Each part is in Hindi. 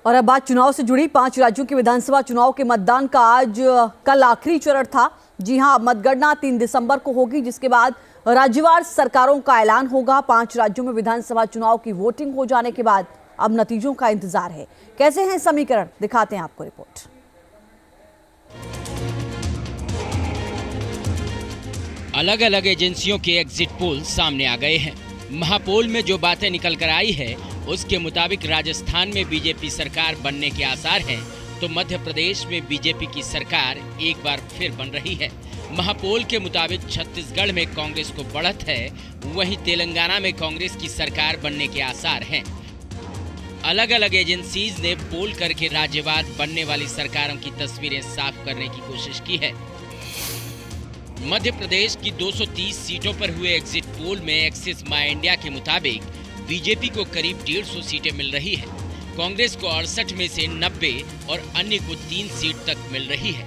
और अब बात चुनाव से जुड़ी 5 राज्यों के विधानसभा चुनाव के मतदान का कल आखिरी चरण था। जी हां, मतगणना 3 दिसंबर को होगी, जिसके बाद राज्यवार सरकारों का ऐलान होगा। 5 राज्यों में विधानसभा चुनाव की वोटिंग हो जाने के बाद अब नतीजों का इंतजार है। कैसे हैं समीकरण, दिखाते हैं आपको रिपोर्ट। अलग अलग एजेंसियों के एग्जिट पोल सामने आ गए हैं। महापोल में जो बातें निकल कर आई है उसके मुताबिक राजस्थान में बीजेपी सरकार बनने के आसार हैं, तो मध्य प्रदेश में बीजेपी की सरकार एक बार फिर बन रही है। महापोल के मुताबिक छत्तीसगढ़ में कांग्रेस को बढ़त है, वहीं तेलंगाना में कांग्रेस की सरकार बनने के आसार हैं। अलग अलग एजेंसीज ने पोल करके राज्यवार बनने वाली सरकारों की तस्वीरें साफ करने की कोशिश की है। मध्य प्रदेश की 230 सीटों पर हुए एग्जिट पोल में एक्सिस माई इंडिया के मुताबिक बीजेपी को करीब 150 सीटें मिल रही है। कांग्रेस को 68 में से 90 और अन्य को 3 सीट तक मिल रही है।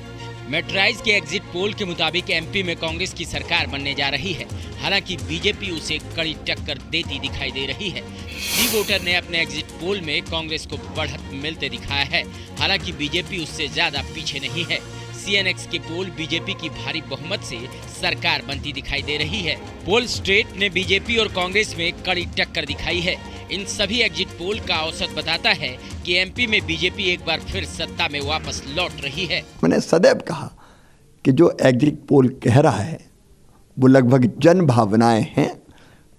मेट्राइज के एग्जिट पोल के मुताबिक एमपी में कांग्रेस की सरकार बनने जा रही है, हालांकि बीजेपी उसे कड़ी टक्कर देती दिखाई दे रही है। सी वोटर ने अपने एग्जिट पोल में कांग्रेस को बढ़त मिलते दिखाया है, हालांकि बीजेपी उससे ज्यादा पीछे नहीं है। सीएनएक्स के पोल बीजेपी की भारी बहुमत से सरकार बनती दिखाई दे रही है। पोल स्ट्रेट ने बीजेपी और कांग्रेस में कड़ी टक्कर दिखाई है। इन सभी एग्जिट पोल का औसत बताता है कि एमपी में बीजेपी एक बार फिर सत्ता में वापस लौट रही है। मैंने सदैव कहा कि जो एग्जिट पोल कह रहा है वो लगभग जन भावनाएं हैं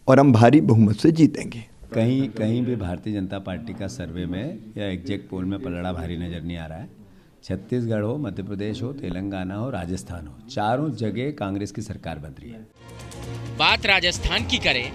और हम भारी बहुमत से जीतेंगे। कहीं भी भारतीय जनता पार्टी का सर्वे में या एग्जिट पोल में पलड़ा भारी नजर नहीं आ रहा है। छत्तीसगढ़ हो, मध्य प्रदेश हो, तेलंगाना हो, राजस्थान हो, चारों जगह कांग्रेस की सरकार बन रही है। बात राजस्थान की करें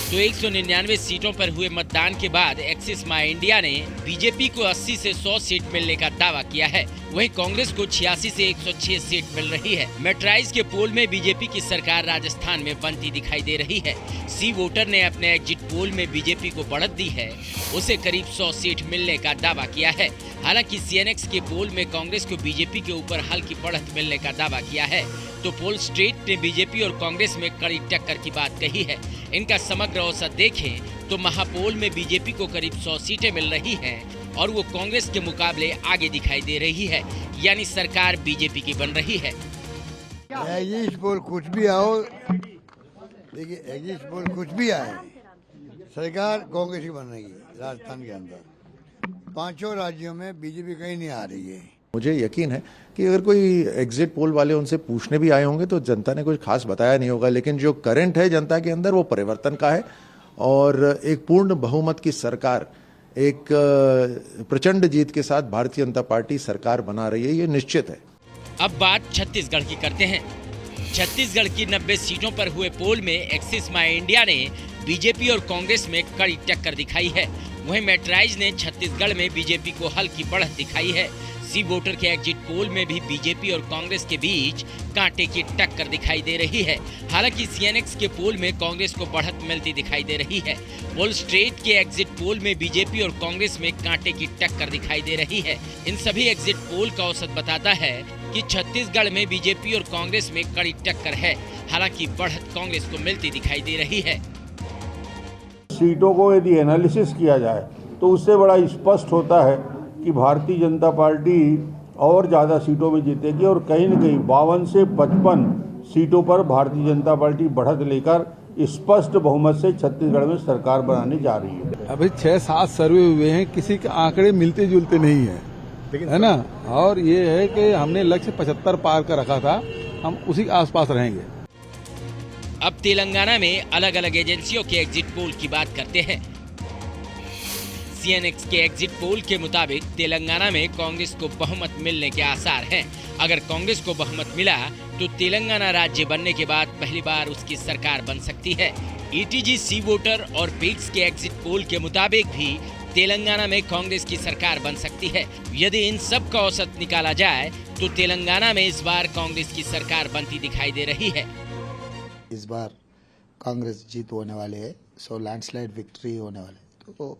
तो 199 सीटों पर हुए मतदान के बाद एक्सिस माई इंडिया ने बीजेपी को 80 से 100 सीट मिलने का दावा किया है, वहीं कांग्रेस को 86 से 106 सीट मिल रही है। मेट्राइज के पोल में बीजेपी की सरकार राजस्थान में बनती दिखाई दे रही है। सी वोटर ने अपने एग्जिट पोल में बीजेपी को बढ़त दी है, उसे करीब 100 सीट मिलने का दावा किया है। हालांकि सीएनएक्स के पोल में कांग्रेस को बीजेपी के ऊपर हल्की बढ़त मिलने का दावा किया है, तो पोल स्ट्रीट ने बीजेपी और कांग्रेस में कड़ी टक्कर की बात कही है। इनका समग्र औसत देखें तो महापोल में बीजेपी को करीब 100 सीटें मिल रही हैं और वो कांग्रेस के मुकाबले आगे दिखाई दे रही है, यानी सरकार बीजेपी की बन रही है। एग्जिट पोल कुछ भी आओ, देखिए एग्जिट पोल कुछ भी आए, सरकार कांग्रेस की बन रही है। राजस्थान के अंदर 5 राज्यों में बीजेपी कहीं नहीं आ रही है। मुझे यकीन है कि अगर कोई एग्जिट पोल वाले उनसे पूछने भी आए होंगे तो जनता ने कुछ खास बताया नहीं होगा, लेकिन जो करंट है जनता के अंदर वो परिवर्तन का है और एक पूर्ण बहुमत की सरकार, एक प्रचंड जीत के साथ भारतीय जनता पार्टी सरकार बना रही है, ये निश्चित है। अब बात छत्तीसगढ़ की करते हैं। छत्तीसगढ़ की 90 सीटों पर हुए पोल में एक्सिस माई इंडिया ने बीजेपी और कांग्रेस में कड़ी टक्कर दिखाई है, वहीं मेट्राइज ने छत्तीसगढ़ में बीजेपी को हल्की बढ़त दिखाई है। सी वोटर के एग्जिट पोल में भी बीजेपी और कांग्रेस के बीच कांटे की टक्कर दिखाई दे रही है। हालांकि सीएनएक्स के पोल में कांग्रेस को बढ़त मिलती दिखाई दे रही है। पोल स्ट्रेट के एग्जिट पोल में बीजेपी और कांग्रेस में कांटे की टक्कर दिखाई दे रही है। इन सभी एग्जिट पोल का औसत बताता है कि छत्तीसगढ़ में बीजेपी और कांग्रेस में कड़ी टक्कर है, हालांकि बढ़त कांग्रेस को मिलती दिखाई दे रही है। सीटों को यदि एनालिसिस किया जाए तो उससे बड़ा स्पष्ट होता है कि भारतीय जनता पार्टी और ज़्यादा सीटों में जीतेगी और कहीं न कहीं 52 से 55 सीटों पर भारतीय जनता पार्टी बढ़त लेकर स्पष्ट बहुमत से छत्तीसगढ़ में सरकार बनाने जा रही है। अभी 6-7 सर्वे हुए हैं, किसी के आंकड़े मिलते जुलते नहीं है, है ना। और ये है कि हमने लक्ष्य 75 पार कर रखा था, हम उसी आसपास रहेंगे। अब तेलंगाना में अलग अलग एजेंसियों के एग्जिट पोल की बात करते हैं। सीएनएक्स के एग्जिट पोल के मुताबिक तेलंगाना में कांग्रेस को बहुमत मिलने के आसार हैं। अगर कांग्रेस को बहुमत मिला तो तेलंगाना राज्य बनने के बाद पहली बार उसकी सरकार बन सकती है। ईटीजी, सी वोटर और पिक्स के एग्जिट पोल के मुताबिक भी तेलंगाना में कांग्रेस की सरकार बन सकती है। यदि इन सब का औसत निकाला जाए तो तेलंगाना में इस बार कांग्रेस की सरकार बनती दिखाई दे रही है। इस बार कांग्रेस जीत होने वाले है, सो लैंडस्लाइड विक्ट्री होने वाले, तो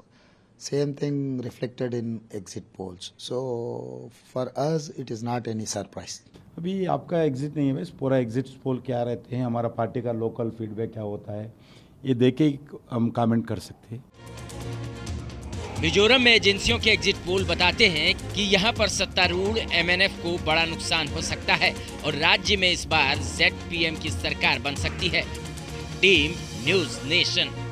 same thing reflected in exit polls. So for us it is not any surprise. अभी आपका एग्जिट नहीं है, बस पूरा एग्जिट पोल क्या रहते हैं, हमारा पार्टी का लोकल फीडबैक क्या होता है, ये देख के हम कमेंट कर सकते हैं। मिजोरम में एजेंसियों के एग्जिट पोल बताते हैं कि यहां पर सत्तारूढ़ MNF को बड़ा नुकसान हो सकता है और राज्य में इस बार ZPM की सरकार बन सकती है। Team news nation.